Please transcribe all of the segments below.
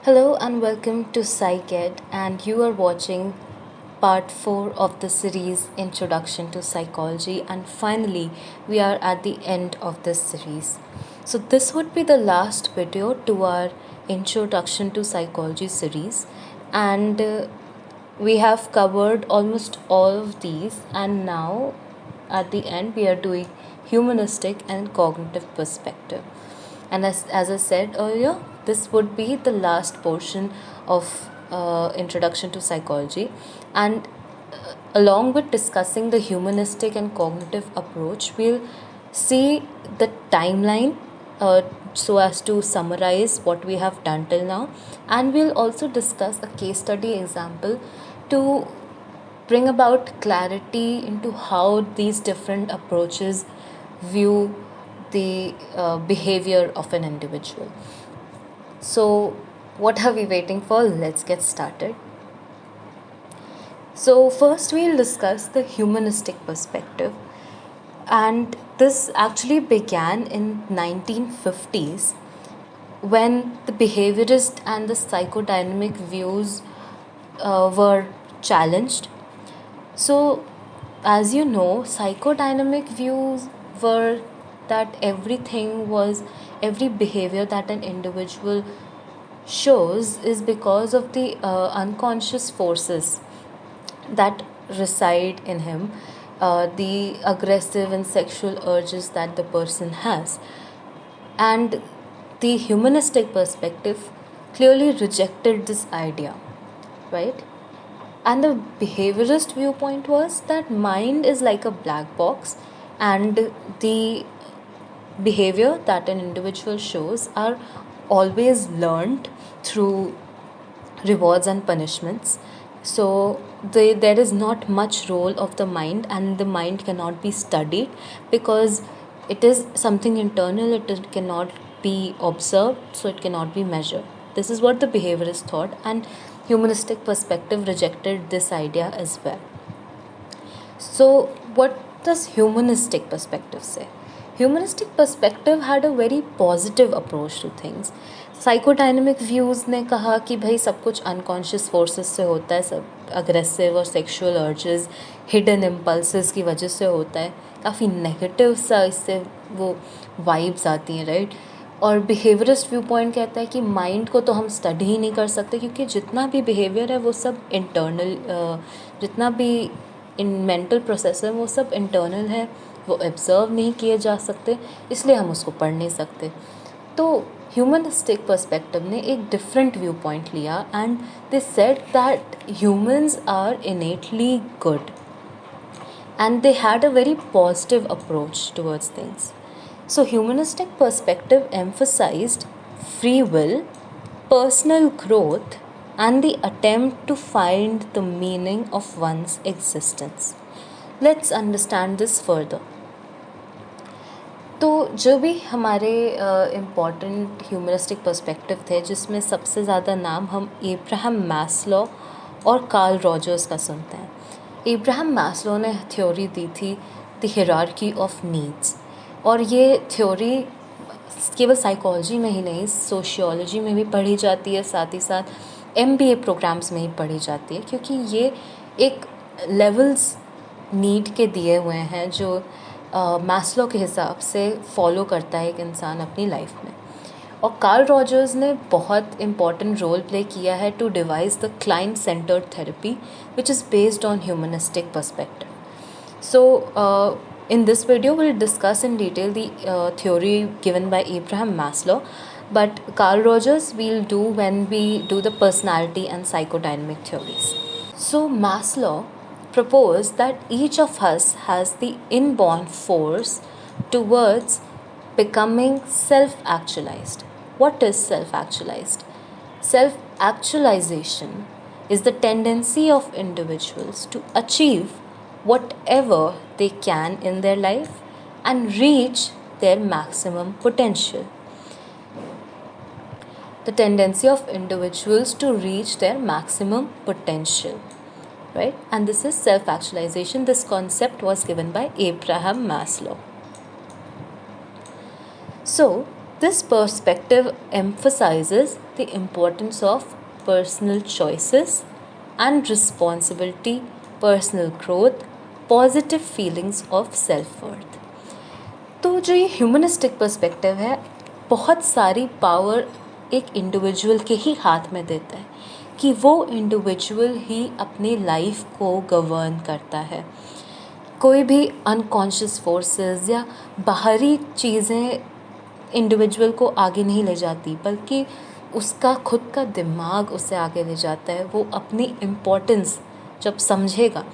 Hello and welcome to PsychEd, and you are watching part 4 of the series Introduction to Psychology, and finally we are at the end of this series. So this would be the last video to our Introduction to Psychology series, and we have covered almost all of these, and now at the end we are doing humanistic and cognitive perspective. And as I said earlier, this would be the last portion of Introduction to Psychology. And along with discussing the humanistic and cognitive approach, we'll see the timeline so as to summarize what we have done till now. And we'll also discuss a case study example to bring about clarity into how these different approaches view the behavior of an individual. So, what are we waiting for? Let's get started. So, first we'll discuss the humanistic perspective, and this actually began in 1950s when the behaviorist and the psychodynamic views were challenged. So, as you know, psychodynamic views were that every behavior that an individual shows is because of the unconscious forces that reside in him, the aggressive and sexual urges that the person has. And the humanistic perspective clearly rejected this idea, right? And the behaviorist viewpoint was that mind is like a black box, and the behavior that an individual shows are always learned through rewards and punishments. So there is not much role of the mind, and the mind cannot be studied because it is something internal. It cannot be observed, so it cannot be measured. This is what the behaviorist thought, and humanistic perspective rejected this idea as well. So what does humanistic perspective say? Humanistic perspective had a very positive approach to things. Psychodynamic views ने कहा कि भाई सब कुछ unconscious forces से होता है, सब अग्रेसिव और सेक्सुअल अर्जेस हिडन इम्पल्सेस की वजह से होता है. काफ़ी नेगेटिव सा इससे वो वाइब्स आती हैं, राइट. और बिहेवियरिस्ट व्यू पॉइंट कहता है कि माइंड को तो हम स्टडी ही नहीं कर सकते, क्योंकि जितना भी बिहेवियर है वो सब इंटरनल, जितना भी इन मेंटल प्रोसेस है वो सब इंटरनल है, वो ऑब्जर्व नहीं किए जा सकते, इसलिए हम उसको पढ़ नहीं सकते. तो ह्यूमनिस्टिक पर्सपेक्टिव ने एक डिफरेंट व्यू पॉइंट लिया, and they said that humans are innately good, and they had a very positive approach towards things. So humanistic perspective emphasized free will, personal growth, and the attempt to find the meaning of one's existence. Let's understand this further. तो जो भी हमारे important humanistic perspective थे, जिसमें सबसे ज़्यादा नाम हम एब्राहम मैस्लो और कार्ल रॉजर्स का सुनते हैं. एब्राहम मैस्लो ने थ्योरी दी थी द हायरार्की ऑफ नीड्स, और ये थ्योरी केवल साइकोलॉजी में ही नहीं, सोशियोलॉजी में भी पढ़ी जाती है, साथ ही साथ MBA प्रोग्राम्स में ही पढ़ी जाती है, क्योंकि ये एक लेवल्स नीड के दिए हुए हैं जो मैस्लो के हिसाब से फॉलो करता है एक इंसान अपनी लाइफ में. और कार्ल रॉजर्स ने बहुत इम्पॉर्टेंट रोल प्ले किया है to devise the client centred therapy which is based on humanistic perspective. So in this video we'll discuss in detail the theory given by Abraham Maslow, but Carl Rogers we'll do when we do the personality and psychodynamic theories. So Maslow proposed that each of us has the inborn force towards becoming self-actualized. What is self-actualized? Self-actualization is the tendency of individuals to achieve whatever they can in their life and reach their maximum potential. The tendency of individuals to reach their maximum potential, right? And this is self-actualization. This concept was given by Abraham Maslow. So, this perspective emphasizes the importance of personal choices and responsibility, personal growth, positive feelings of self worth. तो जो ये humanistic perspective है, बहुत सारी power एक individual के ही हाथ में देता है कि वो इंडिविजुअल ही अपनी लाइफ को गवर्न करता है। कोई भी अनकॉन्शियस फोर्सेस या बाहरी चीज़ें इंडिविजुअल को आगे नहीं ले जाती, बल्कि उसका खुद का दिमाग उसे आगे ले जाता है। वो अपनी इम्पोर्टेंस जब समझेगा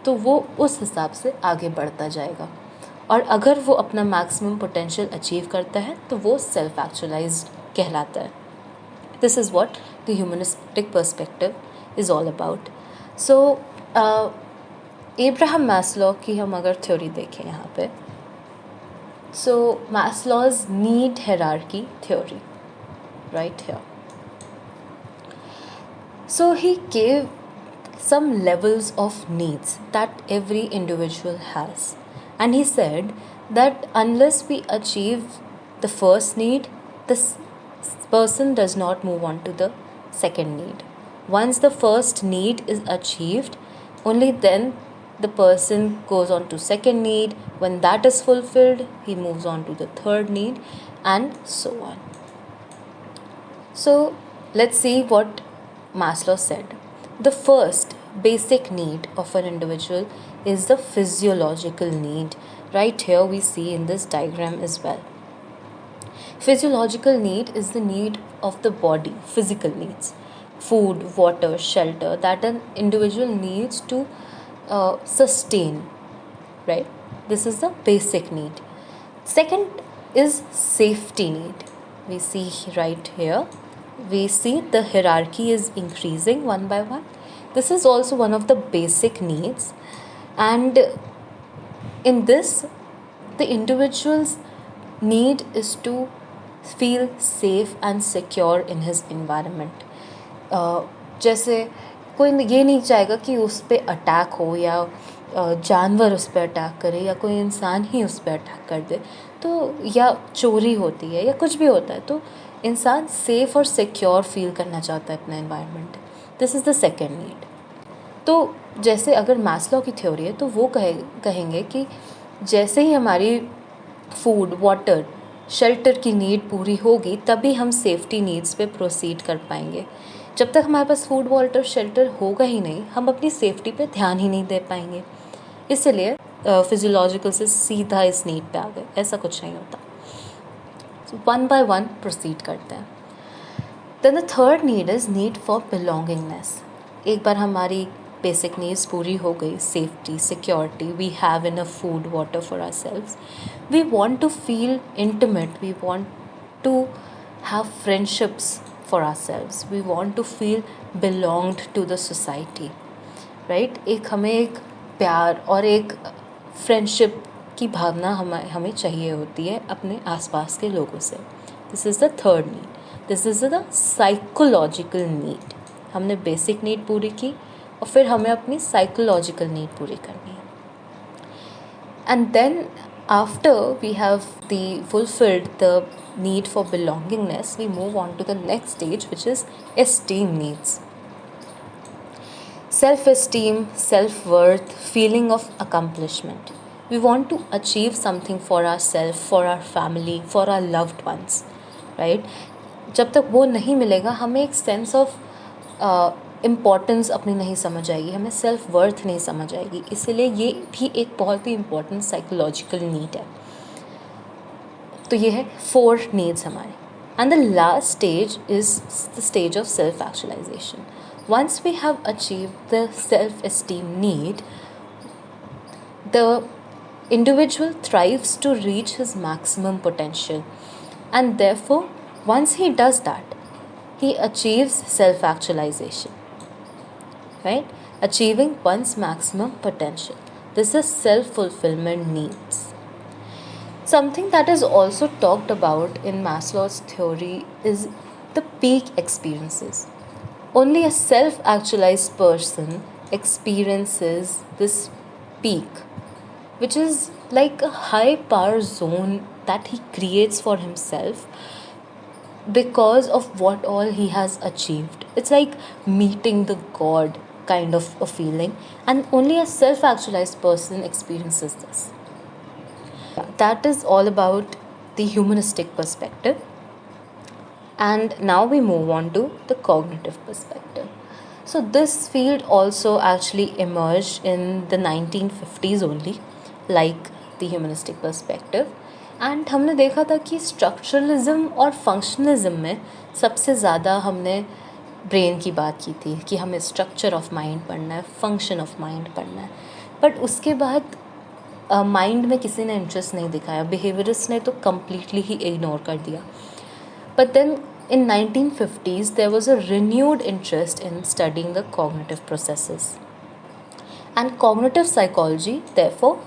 तो वो उस हिसाब से आगे बढ़ता जाएगा, और अगर वो अपना मैक्सिमम पोटेंशियल अचीव करता है तो वो सेल्फ एक्चुअलाइज्ड कहलाता है। This is what the humanistic perspective is all about. So Abraham Maslow की हम अगर थ्योरी देखें यहाँ पे, so Maslow's need hierarchy theory right here. So he gave some levels of needs that every individual has, and he said that unless we achieve the first need, this person does not move on to the second need. Once the first need is achieved, only then the person goes on to second need. When that is fulfilled, he moves on to the third need, and so on. So let's see what Maslow said. The first basic need of an individual is the physiological need. Right here we see in this diagram as well. Physiological need is the need of the body, physical needs. Food, water, shelter that an individual needs to sustain, right? This is the basic need. Second is safety need. We see right here, we see the hierarchy is increasing one by one. This is also one of the basic needs, and in this the individual's need is to feel safe and secure in his environment. जैसे कोई ये नहीं चाहेगा कि उस पर attack हो, या जानवर उस पर अटैक करे, या कोई इंसान ही उस पर अटैक कर दे, तो या चोरी होती है या कुछ भी होता है, तो इंसान सेफ और सिक्योर फील करना चाहता है अपना environment. This is the second need. तो जैसे अगर मैस्लो की थ्योरी है तो वो कहेंगे कि जैसे ही हमारी फूड, वाटर, शेल्टर की नीड पूरी होगी, तभी हम सेफ्टी नीड्स पे प्रोसीड कर पाएंगे। जब तक हमारे पास फूड, वाटर, शेल्टर होगा ही नहीं, हम अपनी सेफ्टी पे ध्यान ही नहीं दे पाएंगे। इसलिए फिजियोलॉजिकल से सीधा इस नीड पे आ गए, ऐसा कुछ नहीं होता। वन बाय वन प्रोसीड करते हैं। Then the third need is need for belongingness. एक बार हमारी बेसिक नीड्स पूरी हो गई, safety, security, we have enough food, water for ourselves, we want to feel intimate, we want to have friendships for ourselves, we want to feel belonged to the society, right? एक हमें एक प्यार और एक friendship की भावना हमें चाहिए होती है अपने आसपास के लोगों से। This is the third need. This is the psychological need. हमने बेसिक नीड पूरी की और फिर हमें अपनी साइकोलॉजिकल नीड पूरी करनी है। And then after we have fulfilled the need for belongingness, we move on to the next stage, which is esteem needs. Self-esteem, self-worth, feeling of accomplishment. We want to achieve something for ourselves, for our family, for our loved ones, right? जब तक वो नहीं मिलेगा, हमें एक sense of importance अपनी नहीं समझ आएगी, हमें सेल्फ वर्थ नहीं समझ आएगी। इसीलिए ये भी एक बहुत ही इम्पोर्टेंट साइकोलॉजिकल नीड है। तो ये है 4 नीड्स हमारे। And the last stage is the stage of self actualisation. Once we have achieved the self-esteem need, the individual thrives to reach his maximum potential, and therefore once he does that, he achieves self-actualization, right? Achieving one's maximum potential. This is self-fulfillment needs. Something that is also talked about in Maslow's theory is the peak experiences. Only a self-actualized person experiences this peak, which is like a high power zone that he creates for himself, because of what all he has achieved. It's like meeting the god kind of a feeling, and only a self actualized person experiences this. That is all about the humanistic perspective. And now we move on to the cognitive perspective. So, this field also actually emerged in the 1950s only, like the humanistic perspective. And हमने देखा था कि structuralism और functionalism में सबसे ज़्यादा हमने brain की बात की थी कि हमें स्ट्रक्चर ऑफ माइंड पढ़ना है, फंक्शन ऑफ माइंड पढ़ना है. बट उसके बाद माइंड में किसी ने इंटरेस्ट नहीं दिखाया, बिहेवियरिस्ट ने तो कम्प्लीटली ही इग्नोर कर दिया. But then in 1950s there was a renewed interest in studying the cognitive processes. And cognitive psychology, therefore,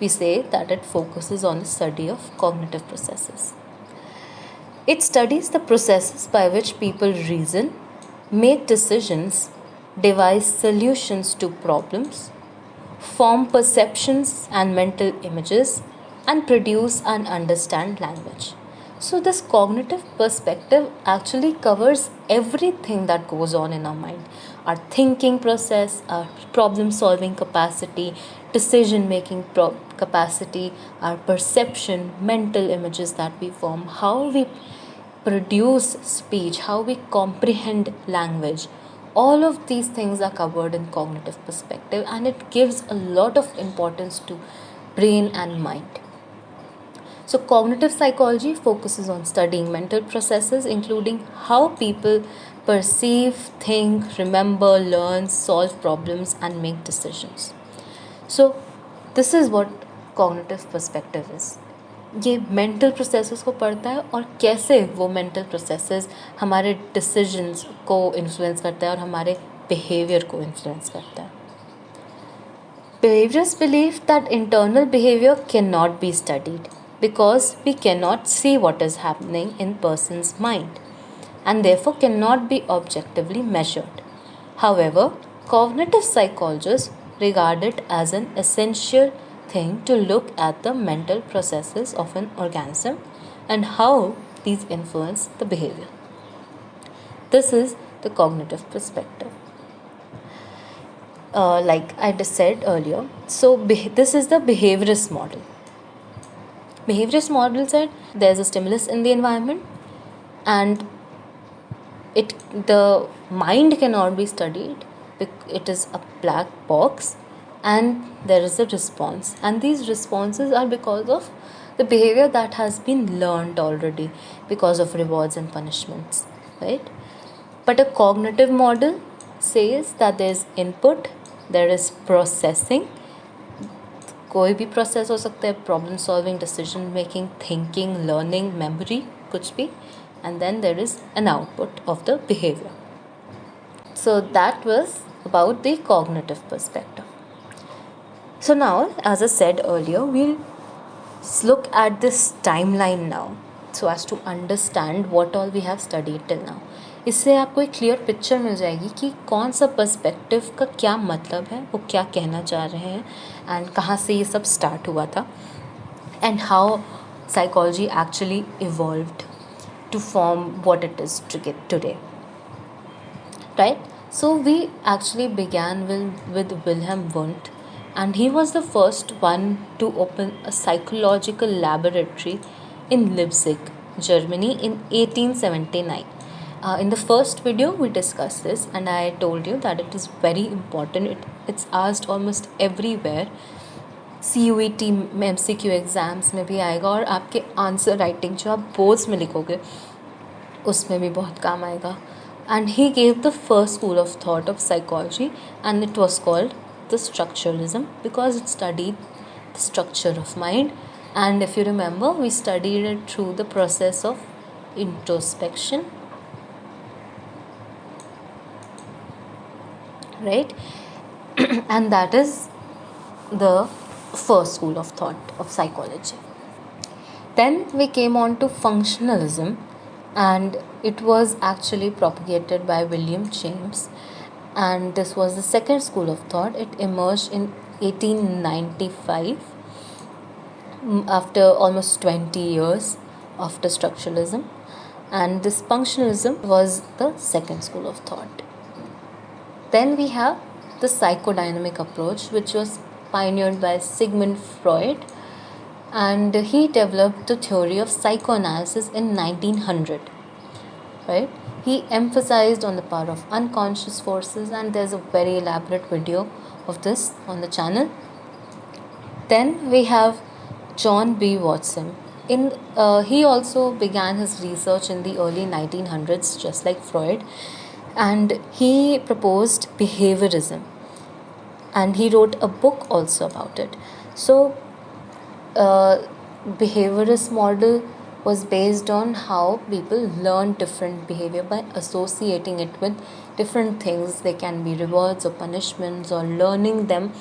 we say that it focuses on the study of cognitive processes. It studies the processes by which people reason, make decisions, devise solutions to problems, form perceptions and mental images, and produce and understand language. So, this cognitive perspective actually covers everything that goes on in our mind: our thinking process, our problem solving capacity, decision making capacity, our perception, mental images that we form, how we produce speech, how we comprehend language. All of these things are covered in cognitive perspective, and it gives a lot of importance to brain and mind. So, cognitive psychology focuses on studying mental processes, including how people perceive, think, remember, learn, solve problems, and make decisions. So, this is what cognitive perspective is. ये mental processes को पढ़ता है और कैसे वो mental processes हमारे decisions को influence करता है और हमारे बिहेवियर को इन्फ्लुएंस करता है. Behaviorists believe that internal behavior cannot be studied because we cannot see what is happening in person's mind and therefore cannot be objectively measured. However, cognitive psychologists regard it as an essential thing to look at the mental processes of an organism and how these influence the behavior. This is the cognitive perspective. Like I just said earlier, so this is the behaviorist model. Behaviorist model said there's a stimulus in the environment and the mind cannot be studied. It is a black box and there is a response, and these responses are because of the behavior that has been learned already because of rewards and punishments, right? But a cognitive model says that there is input, there is processing. कोई भी process हो सकता है, problem solving, decision making, thinking, learning, memory, कुछ भी, and then there is an output of the behaviour. So that was about the cognitive perspective. So now, as I said earlier, we'll look at this timeline now so as to understand what all we have studied till now. इससे आपको एक clear picture मिल जाएगी कि कौन सा perspective का क्या मतलब है, वो क्या कहना चाह रहे हैं, एंड कहाँ से ये सब स्टार्ट हुआ था, and how psychology actually evolved to form what it is today. Right? So we actually began with Wilhelm Wundt, and he was the first one to open a psychological laboratory in Leipzig, Germany in 1879. In the first video we discussed this, and I told you that it is very important. It's asked almost everywhere. CUET में MCQ exams में भी आएगा, और आपके answer writing जो आप boards में लिखोगे उसमें भी बहुत काम आएगा. And he gave the first school of thought of psychology, and it was called the structuralism because it studied the structure of mind. And if you remember, we studied it through the process of introspection, right? And that is the first school of thought of psychology. Then we came on to functionalism, and it was actually propagated by William James, and this was the second school of thought. It emerged in 1895 after almost 20 years after structuralism, and dysfunctionalism was the second school of thought. Then we have the psychodynamic approach, which was pioneered by Sigmund Freud, and he developed the theory of psychoanalysis in 1900. Right? He emphasized on the power of unconscious forces, and there's a very elaborate video of this on the channel. Then we have John B. Watson. He also began his research in the early 1900s, just like Freud, and he proposed behaviorism, and he wrote a book also about it. So, behaviorist model was based on how people learn different behavior by associating it with different things. They can be rewards or punishments, or learning them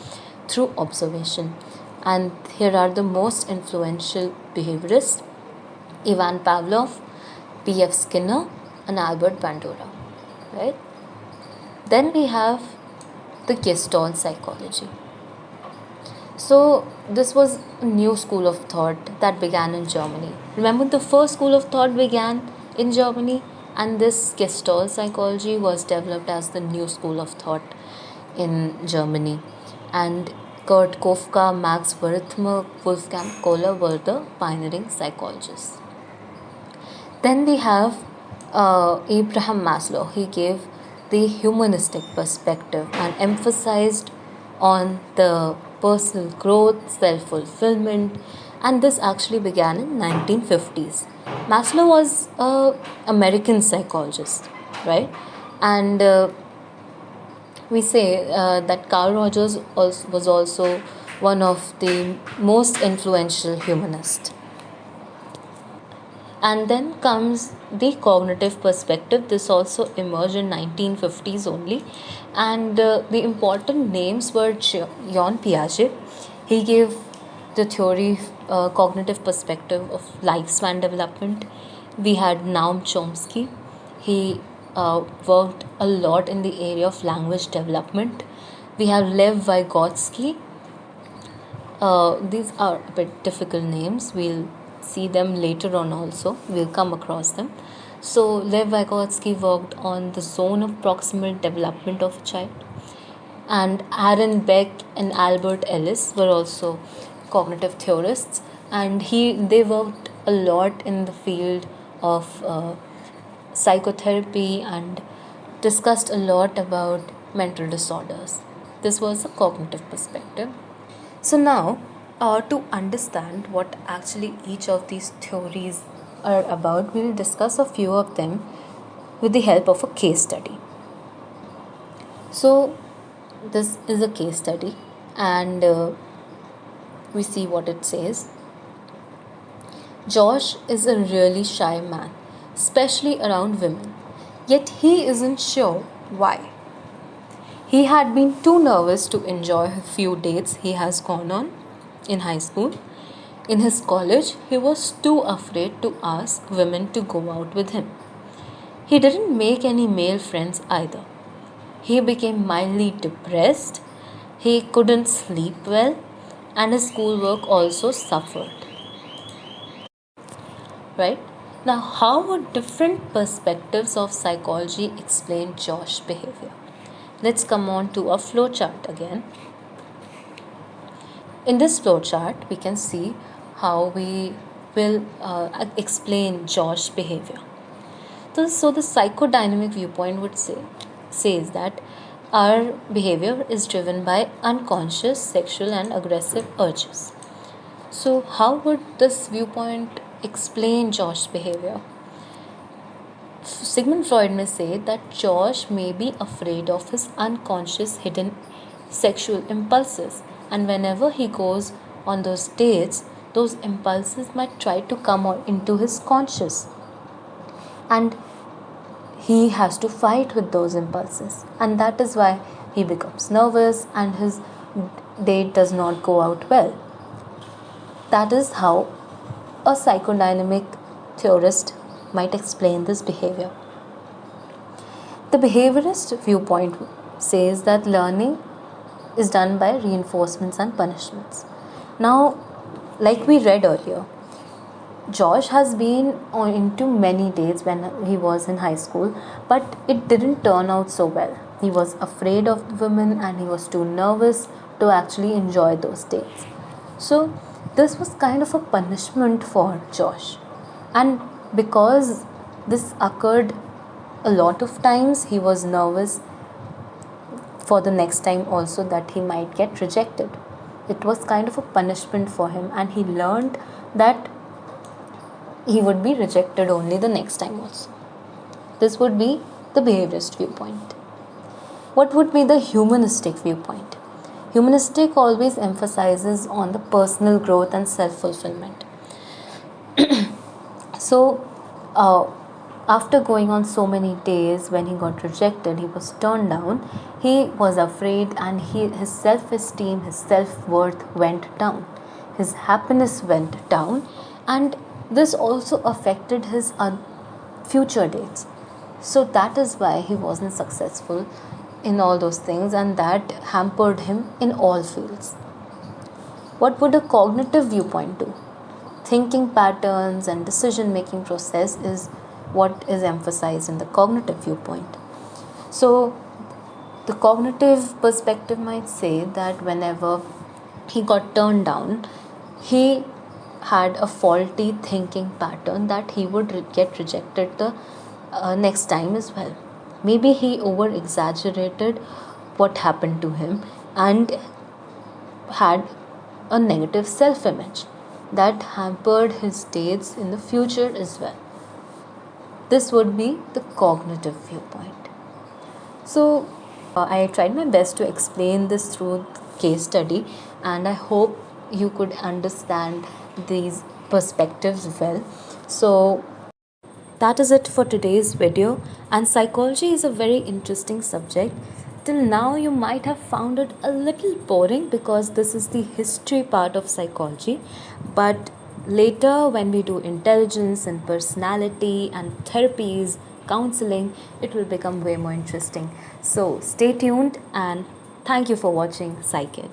through observation. And here are the most influential behaviorists: Ivan Pavlov, P.F. Skinner, and Albert Bandura. Right? Then we have the Gestalt psychology. So this was a new school of thought that began in Germany. Remember, the first school of thought began in Germany, and this Gestalt psychology was developed as the new school of thought in Germany. And Kurt Kofka, Max Wertheimer, Wolfgang Kohler were the pioneering psychologists. Then we have Abraham Maslow. He gave the humanistic perspective and emphasized on the personal growth, self-fulfillment, and this actually began in 1950s. Maslow was an American psychologist, right? And we say that Carl Rogers was also one of the most influential humanists. And then comes the cognitive perspective. This also emerged in 1950s only, and the important names were Jean Piaget. He gave the theory cognitive perspective of lifespan development. We had Noam Chomsky. He worked a lot in the area of language development. We have Lev Vygotsky. These are a bit difficult names. We'll see them later on also. We'll come across them. So Lev Vygotsky worked on the zone of proximal development of a child. And Aaron Beck and Albert Ellis were also cognitive theorists. And they worked a lot in the field of psychotherapy and discussed a lot about mental disorders. This was a cognitive perspective. So now, to understand what actually each of these theories are about, we will discuss a few of them with the help of a case study. So this is a case study, and we see what it says. Josh is a really shy man, especially around women, yet he isn't sure why. He had been too nervous to enjoy a few dates he has gone on in high school. In his college, he was too afraid to ask women to go out with him. He didn't make any male friends either. He became mildly depressed, he couldn't sleep well, and his schoolwork also suffered. Right? Now, how would different perspectives of psychology explain Josh's behavior? Let's come on to a flowchart again. In this flowchart, we can see how we will explain Josh's behavior. So the psychodynamic viewpoint says that our behavior is driven by unconscious sexual and aggressive urges. So how would this viewpoint explain Josh's behavior? Sigmund Freud may say that Josh may be afraid of his unconscious hidden sexual impulses, and whenever he goes on those dates, those impulses might try to come into his conscious, and he has to fight with those impulses, and that is why he becomes nervous and his date does not go out well. That is how a psychodynamic theorist might explain this behavior. The behaviorist viewpoint says that learning is done by reinforcements and punishments. Now, like we read earlier, Josh has been into many dates when he was in high school, but it didn't turn out so well. He was afraid of women and he was too nervous to actually enjoy those dates. So, this was kind of a punishment for Josh. And because this occurred a lot of times, he was nervous for the next time also that he might get rejected. It was kind of a punishment for him, and he learned that he would be rejected only the next time also. This would be the behaviorist viewpoint. What would be the humanistic viewpoint? Humanistic always emphasizes on the personal growth and self-fulfillment. So, after going on so many days, when he got rejected, he was turned down, he was afraid, and his self-esteem, his self-worth went down. His happiness went down, and this also affected his future dates. So that is why he wasn't successful in all those things, and that hampered him in all fields. What would a cognitive viewpoint do? Thinking patterns and decision making process is what is emphasized in the cognitive viewpoint. So the cognitive perspective might say that whenever he got turned down, he had a faulty thinking pattern that he would get rejected the next time as well. Maybe he over exaggerated what happened to him and had a negative self image that hampered his dates in the future as well. This would be the cognitive viewpoint. So, I tried my best to explain this through case study, and I hope you could understand these perspectives well. So, that is it for today's video, and psychology is a very interesting subject. Till now, you might have found it a little boring because this is the history part of psychology, but later, when we do intelligence and personality and therapies, counseling, it will become way more interesting. So, stay tuned, and thank you for watching PsychKid.